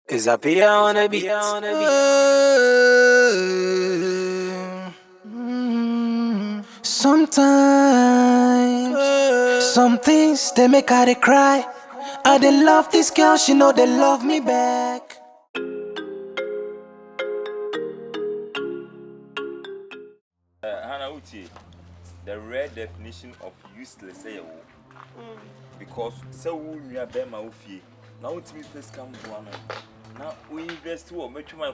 Is a Pia on a beat? Sometimes, some things they make her cry. I they love this girl, she know they love me back. Hannah Uti, the rare definition of useless because so we are Bema Ufi. Now it's me first come one. Now we invest to make you my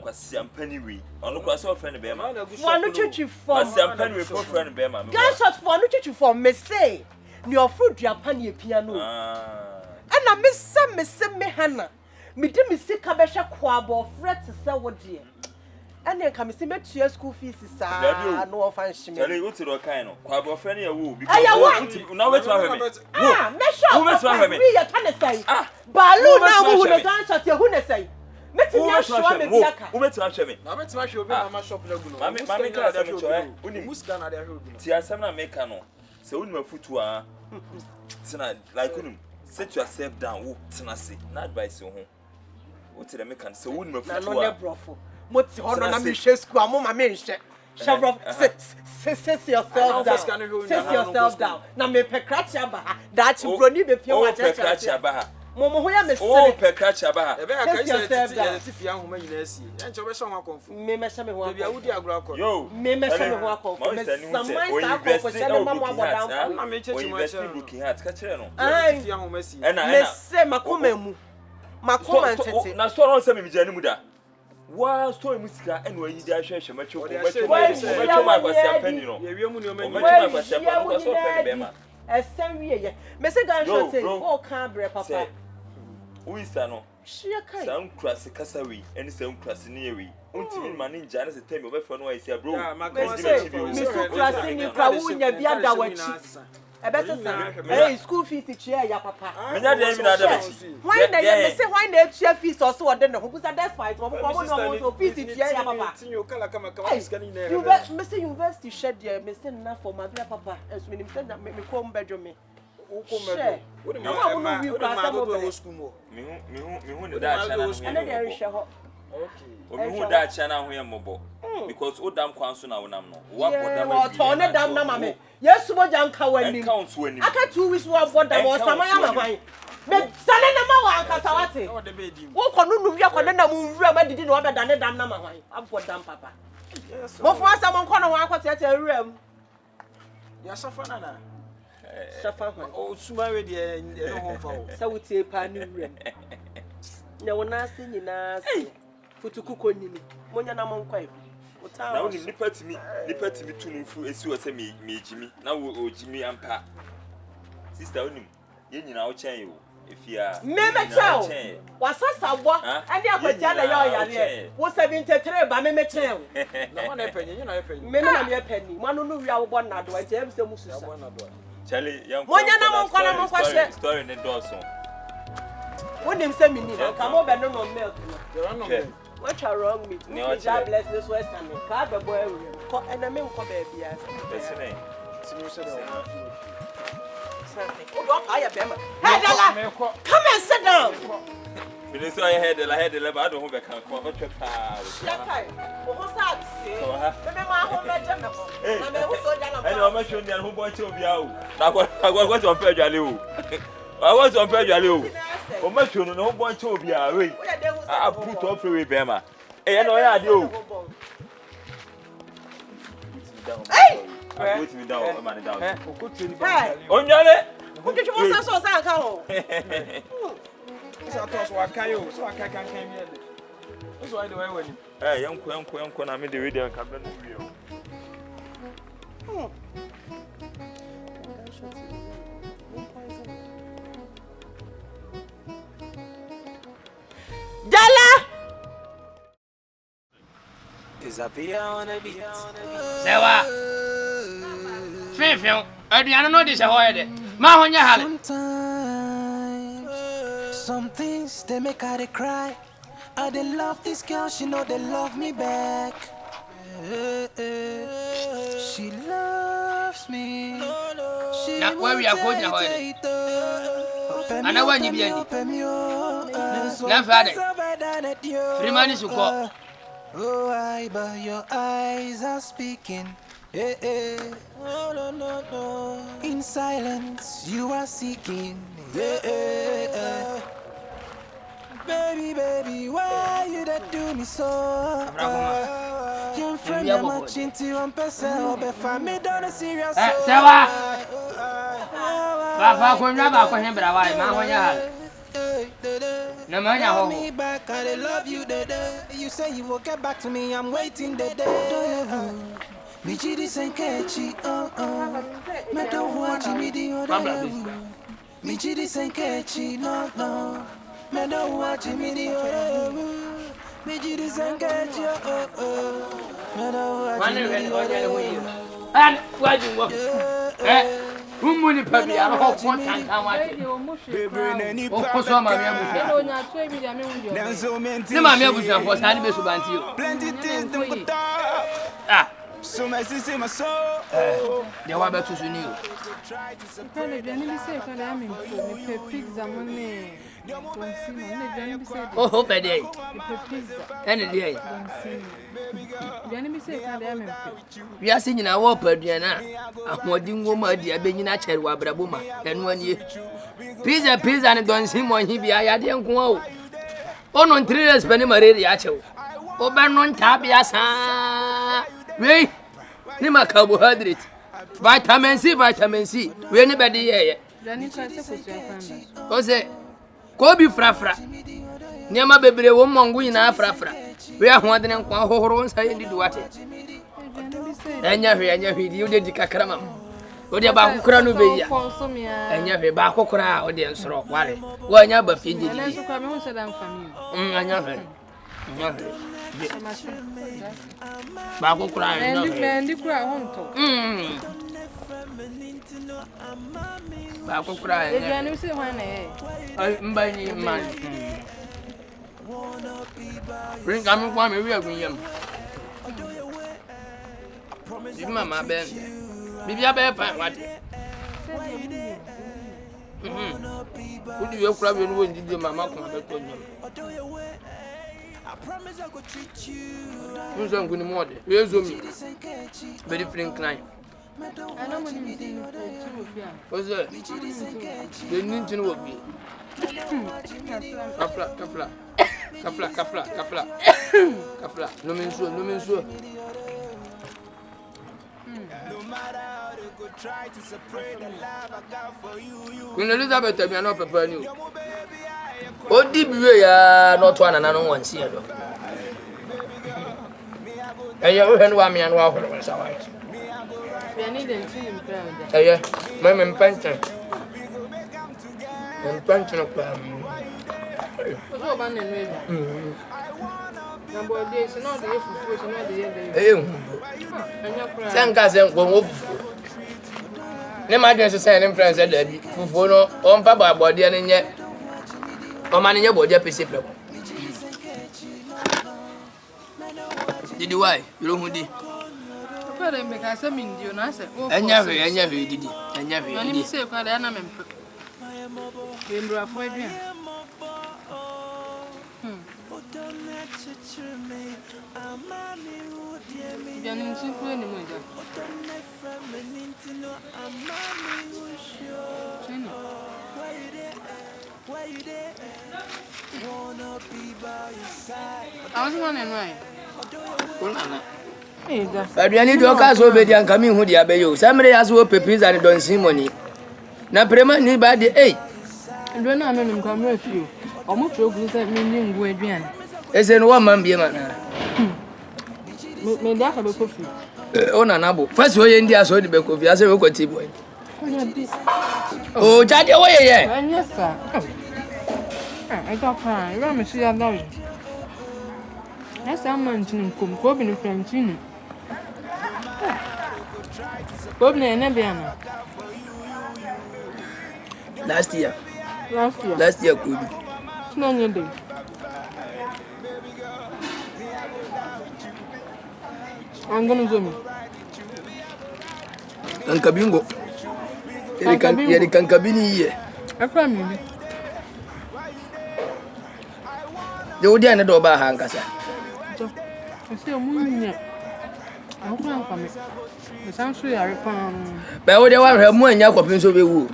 penny we. On the cross of friend Bema. One church for penny we friend Bema. Gunshots for no church for me say. Your fruit your penny piano. And I miss some me Hannah. Me did me sick cabesha quabo fret to sell what dear. And then come see me to your school fees is no offense. Tell you what to kind of quabo friend you will be. Now what's wrong with me? What's wrong with me? You can't say. Balu now who the gunshot you who say. Let me show me Biaka. Who met to me? Now let's show my shop. Mammy got a show. Only Muscana there. Tiasana Mecano. So when my foot were tonight, like set yourself down. Oh, Tennessee, not advice you home. What did I make? So when my foot were. What's on a mission square? Mamma mention. Shabrof, sit yourself down. Sit yourself down. Now me pecratch abaha. That's you brony be pure pecratch abaha. Momo hoya me oh pecratch abaha. Ebe aka say if you am homa nyina asi. En cho be so ho akonfu. Me me hye me ho. Bia wudi agro akọ. Yo. Me me hye me ho akonfu. Me samai sa akonfu hye me mama abodan. Na me chechi mo che. Looking at catch no. If you am homa asi. Me say makoma mu. Makoma ntete. Na so ron say me jani mu da. Wa story musika eno yi da hwehwe macho ko macho ma kwasi apani no ye wiemu ni o mani macho ma kwasi apani ko so fe be ma esem wiye me se gunshot say o kan bre papa uisa no shia kai san krase kasawi eni san krase ne yewi untimi ma ne nja na se temi obefa no ayi bro me so krase ni kwa wunya bia da wachi Hey, school fees to chair, ya papa. Why they chair fees or so? Then who was that fight? What fees to chair, ya papa? Mr. University shed there, Mr. Enough for my papa. As when he said that make me come bedroom me. Because Odam Council now, what dam na mame. Yes, what jam kawani. Aka 2 weeks wa boda wa samaya mama. Me sane na ma wa akasawate. Wo kono nu wi akode na mu wura ma didi na obe dane dam na mama. Abodam papa. Mo fu asa mo kono wa akwate ate wura mu. Ya safa na na. Safa ho. O suma we de no ho fa o. Sa wutie pa ni wura mu. Na wona ase nyina ase. Futukuko nyini. Monya na mo nkwai. Now ni nipati mi tunu fu esi wo se me ejimi na wo ojimi ampa sister onim ye nyina wo chen yo efia me chao wasasa bo ani akwatia na yo yare wo 73 ba me chen na ho na epanyi nyina epanyi me na me epanyi manu no wia wo bo na do ati em se mususa chale yan monya na mo nkwana mo kwahye story ne doso wonim se mini ka mo be no no milk no what are wrong me? God bless this Western. Can't be boy. And I mean, come baby. Listen, come and sit down. You saw your head, I had the level. I don't have a can come. What's your car? What's that? Remember, I'm not sure who bought you. I was to unpair Jaloo. I was to unpair Jaloo. O ma chono no bo nche obi a we a put off we be ma e no ya de o hey go to me down man down o ko tiri ba onyale o ke mo san so san kan o so to so aka yo so aka kan mi ele so I do we wani yanko na me de video kan be no wi o Dala Is a Pia on a beat? Sewa. Fefel. Aduane no de se hoye de. Ma honya hale. Sometimes, some things they make her cry. I they love this girl, she know they love me back. She loves me. Na where we are going hoye de. Ana wanyi bi ani. Na Friday. Free money to call. Oh, I but your eyes are speaking. Hey, hey. Oh, no, no, no. In silence, you are seeking. Yeah, yeah. Baby, baby, why you that do me so? Your friend, I'm much into you, I'm person, but family don't serious. Sewa. Papa, when you back when you bra why, man, when you have. No man, Call me back, I love you, you say you will get back to me, I'm waiting the day. Me chidi senkechi, me don't watch me the other. Me chidi senkechi, no. Me don't watch me the other. Me chidi senkechi, me don't watch me the other. And where do you work? Who money papi? I don't want to come out. Oh, for some money, I'm for standing base about you. Plenty things to put up. Ah, So my sister, my soul. they were better to you. Oh, hope a day. And a day. We are singing our opera, Diana. I'm watching woman, dear Benny Natcher, Wabrabuma, and 1 year. Pizza, and don't see more he be I didn't go. Oh, no, 3 years, Penny Maria Yacho. Oh, Baron Tabias. Wait, Nima carbohydrate. Vitamin C. We anybody here. Ose, Kobe Frafra. Nyama baby, woman going after. We are wondering what horrors I did what it. And you did the Kakrama. Go there back, Cranu be. And you have a back crowd, audience, or what? Why never feed you? I never. Back crying. Back crying. I'm buying man. Bring coming for me, we are going. Give Mamma Ben. Maybe I better find what. Who do you crab and win? Did your mamma come back to you? Who's going to more? Here's me. Very frank line. What's that? The ninja will be. Kafla. No means so. Queen Elizabeth, I am not preparing you. Oh, deep, we are not one and another one here. And you heard one man walk on the side. We need to see him. My man pension. And pension of number days, not the Thank us and go off. No matter to send him friends at the Fufono, on Papa body and yet. Or man in your body, Pacific. Did you why? You don't want it. Because I mean, you know, and never did it. And never did it. Say, I am I was wondering why. But we need to cast over the coming who the abbey. Somebody has to pay and don't see money. Now, Prema need by the 8. And when I'm in come with you, almost so good at meaning where you are. As in 1 man be a man. May that have a coffee. Oh, Nabo. First, we India saw the back of your coffee boy. Oh, Daddy, away, yeah. Yes, sir. I got fine. Let me see. I know you. That's a man to come, Cobin from Chino. Cobin and Nebiana. Last year, could no day. I'm gonna go. Kankabingo. Kankabini here. I found you. The old end of Bahankasa. I say, Munya. I hope I'm coming. The sounds we are upon. But what they want her more in Yakopin so be woo.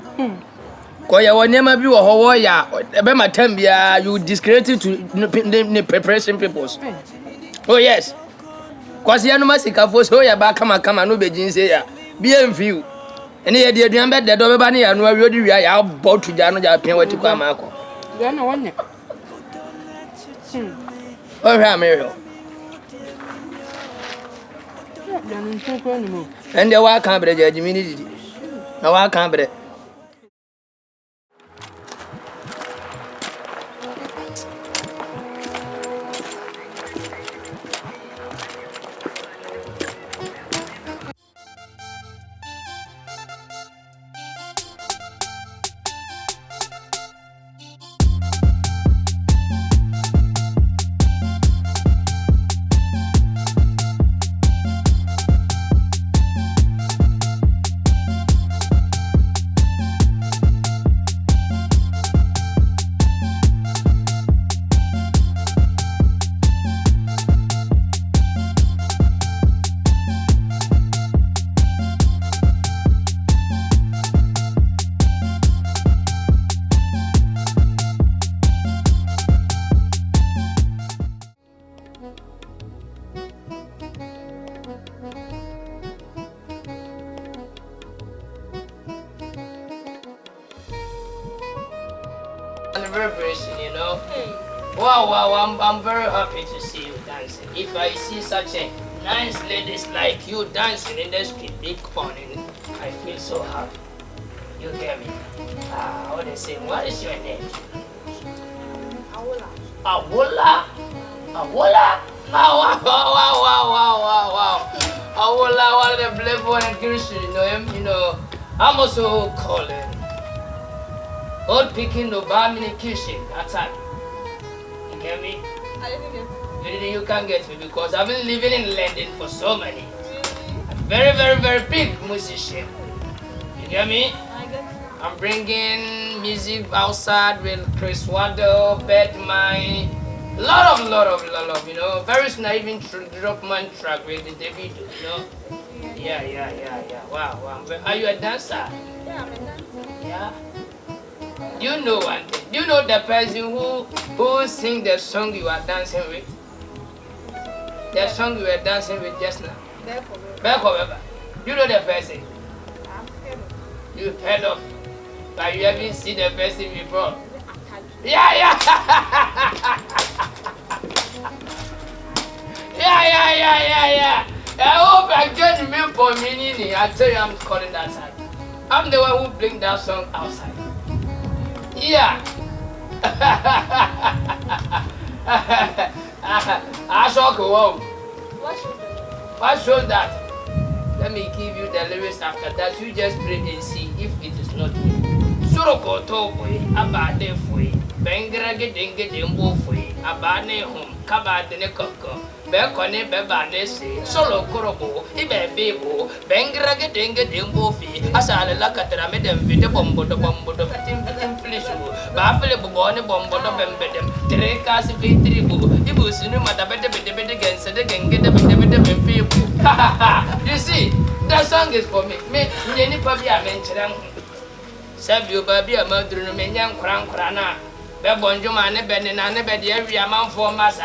Koya will never be a Hawaii, about my Tambia, you discredited to the preparation peoples. Oh, yes. Because the animals for so ya back come and no be jeans here. Be in view. And here, dear, remember that Dobani and where you are about to Jano Japan to come. Then no one. Oh, Ramiro. And the wild camp, Jimmy. No, I can't. Celebration, you know. Wow, I'm very happy to see you dancing. If I see such a nice ladies like you dancing in the street, big fun, I feel so happy. You get me? What they say? What is your name? Awola. Awola? Wow. Awola, what a black boy and Christian, you know him? You know, I'm also calling. Old picking no bar mini kitchen attack. You get me? I didn't get it. You can't get me because I've been living in London for so many. Very big musician. You get me? I get it. I'm bringing music outside with Chris Waddle, Bedmine, lot of, you know. Very soon I even drop my track with the David, you know. Yeah. Wow. Are you a dancer? Yeah, I'm a dancer. Yeah. Do you know one thing? Do you know the person who sing the song you are dancing with? The song you were dancing with just now? Therefore. You know the person? I'm scared of. You've heard of, but you haven't seen the person before. Yeah. Yeah. I hope I get me for meaning. I tell you, I'm calling that side. I'm the one who bring that song outside. Yeah. I shall go home. What shows that? Let me give you the lyrics after that. You just pray and see if it is not me. Suroko toboy, abade fui, bengrage dinge dimbo fui, abane home, kabadene koko, bekone bebane se, solo korobo, ibe febo, bengrage dinge dimbo fi, asale la katera medem vide bombo do fitim flishu, bafele bubone bombo do bembedem, treka si fitribu, ibu sinu matabede bede gense de genge de bede febo. You see, that song is for me. Me, any papi a mention. Sabio baby a murder no menyan crana. Bebonjo mane benane bedi every amount for massa.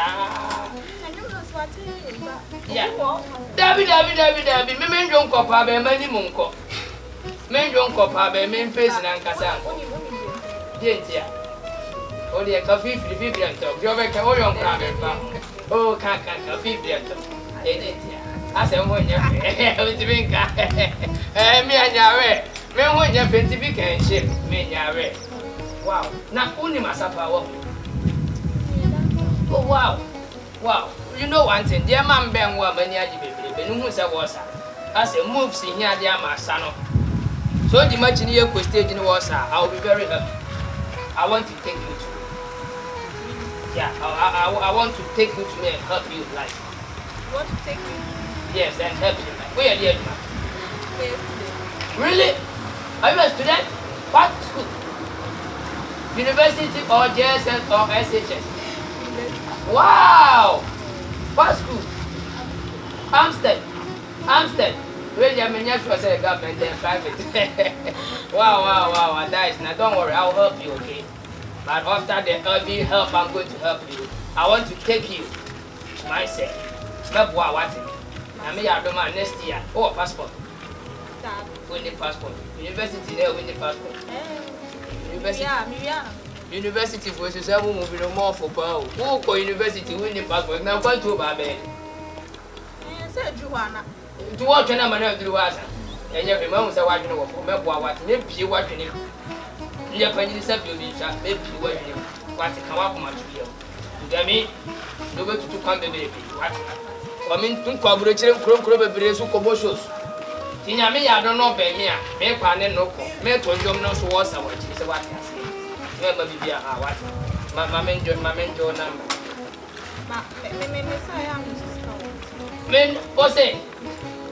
Yeah. David, me men don't cop a many munko. Men don't cop a men face and Ancasan. Dear. Oh, dear, coffee, 50 and talk. You're like a young crab. Oh, can't 50 and talk. I said, when you're me and Yahweh. Men when you're 50 big and ship, me Yahweh. Wow, not only myself. Oh, wow. You know one thing, dear man, Ben, woman, Yaji, who said was I say, move, see here, dear my son. So, the much in your stage in was I'll be very happy. I want to take you to. Yeah, I want to take you to me and help you like. You want to take me? Yes, and help you. Where are you, man? Yes, Really? Are you a student? What school? University or JSS or SHS? Wow! What school? Amstead. Where you mean, yes, was a government and private. Wow. That is not. Don't worry, I'll help you, okay? But after the help, I'm going to help you. I want to take you to myself. What? I mean, I don't mind next year. Oh, passport. Winning passport. University there, winning passport. University for yourself, moving no more for power. Who for university winning passport? Now, quite too bad. Said Joanna. To watch an amount of water. And your mom said, "What you know for me? What maybe you watching him? Your penny is up, you'll be shot. Maybe you watching him. What's it come up much to you? You get me? No way to come, baby. What? I mean, to collaborate, brace who commercials. Tina me, I don't know, baby. Make one and no call. Make one job, no so what's what is what I say. Never be a what? My men, your number. Men, what's it?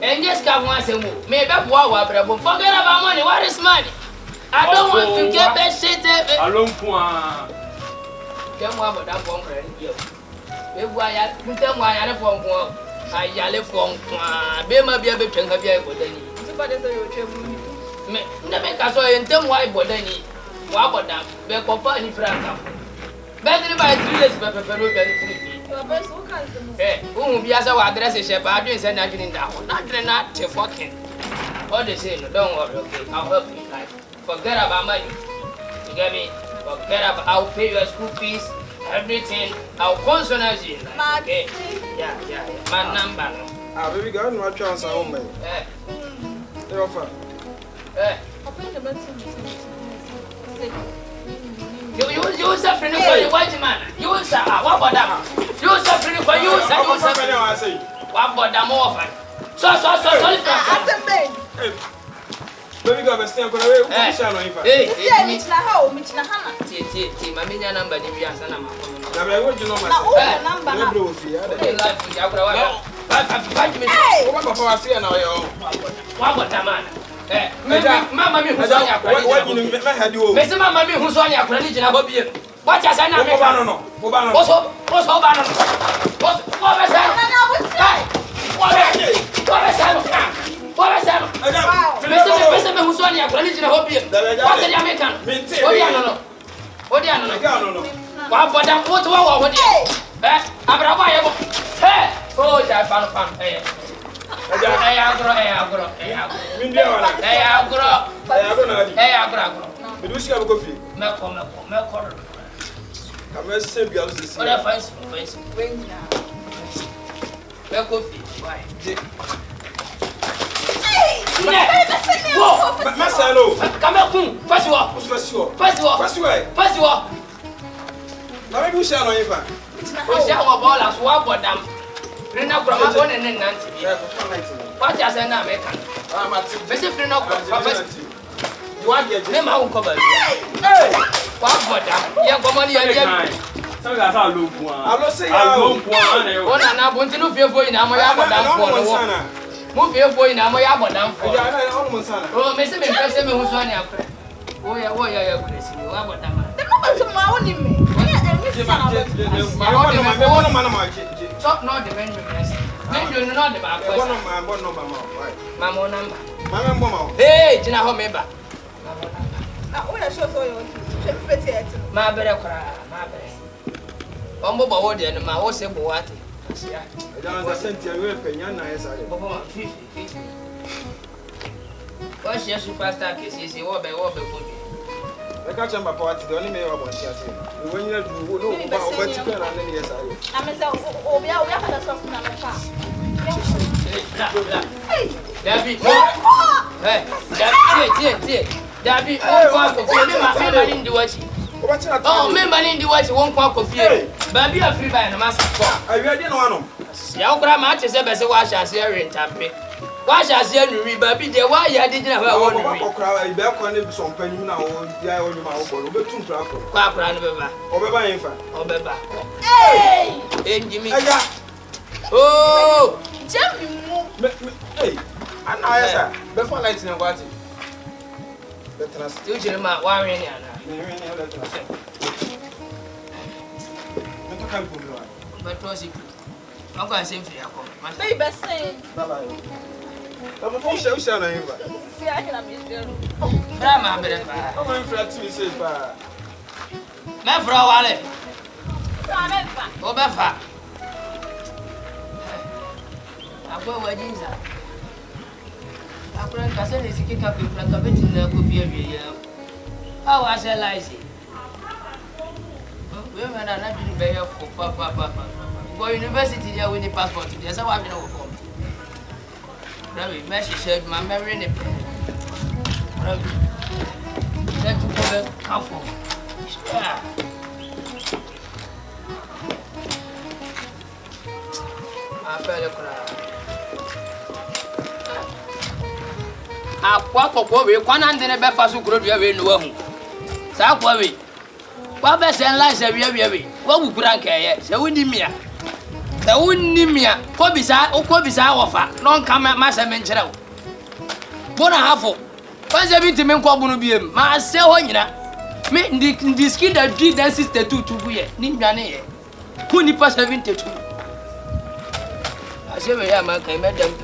And just come once a move. Maybe wow, forget about money. What is money? I don't want to get that shit. Alone, come over that one credit. If I tell why I phone one, I yell from Bema be a bit of a body. Never can so in them why body. What about that? Be a company friend. Better by 3 years, but who be as our address is a bad and not getting down. Not fucking. What they say, don't worry, okay? I'll help you. Like, forget about money. You get me? Forget about I'll pay your school fees, everything. I'll consonant you. Okay? Yeah. My number. Baby girl, no chance at home, man. They offer. You suffering for the white man. You suffer. What about them? You suffering for you. What about them offer? So. Baby girl, stay for the way. My number, you are son Mamma, who's on your credit? Mamma, who's on your credit? What has I not? Hey, Tina Homeba. My better cry, my best. Bumble body and my horse and what? I don't understand your opinion. What's your superstar case? You will be over. I can't remember what the only mayor about when you know about what you can and yes, I am. Oh, we are going to soften our car. Debbie, Debbie, oh, remember in the watch won't walk of you. Baby, a free by a mask. I really know. Young grandma is a better wash as here in Tappy. Wash as here, baby, the why I didn't have a one cry back on it some penny now. Yeah, only my own, but 2 crap. Quack, over infant, over back. Hey, Jimmy. Oh, hey, I know, sir. Before lighting and what? Let us do Jeremiah, why? But what's it? I'm going to say for you. Baby, say. Bye-bye. I'm going to show you. See, I can have you. Grandma, I'm going to flat to me, says, "Bah." My friend, Wale. Obefa. I'm going to Jesus. I'm going to say, "Is it up in front of it in the coffee?" How was I lazy? Women are not doing very for papa. Go university there with the passport. There's a while no form. Ravi, Messi said, my memory in a pen. Ravi, let you go come for. I fell a cry. I walk away, 100 Befasu could be away in the world. Sakwawi. What best and lies have you? What would Grank here? So we need me. The Unimia, Kobisa, or Kobisa offer, long come at Massa Menchero. Bona Hafo. What's everything in Kobunubium? My Selhona. Make the skin that did that sister to be Nimane. Puni pass 72. I say, I am a madam.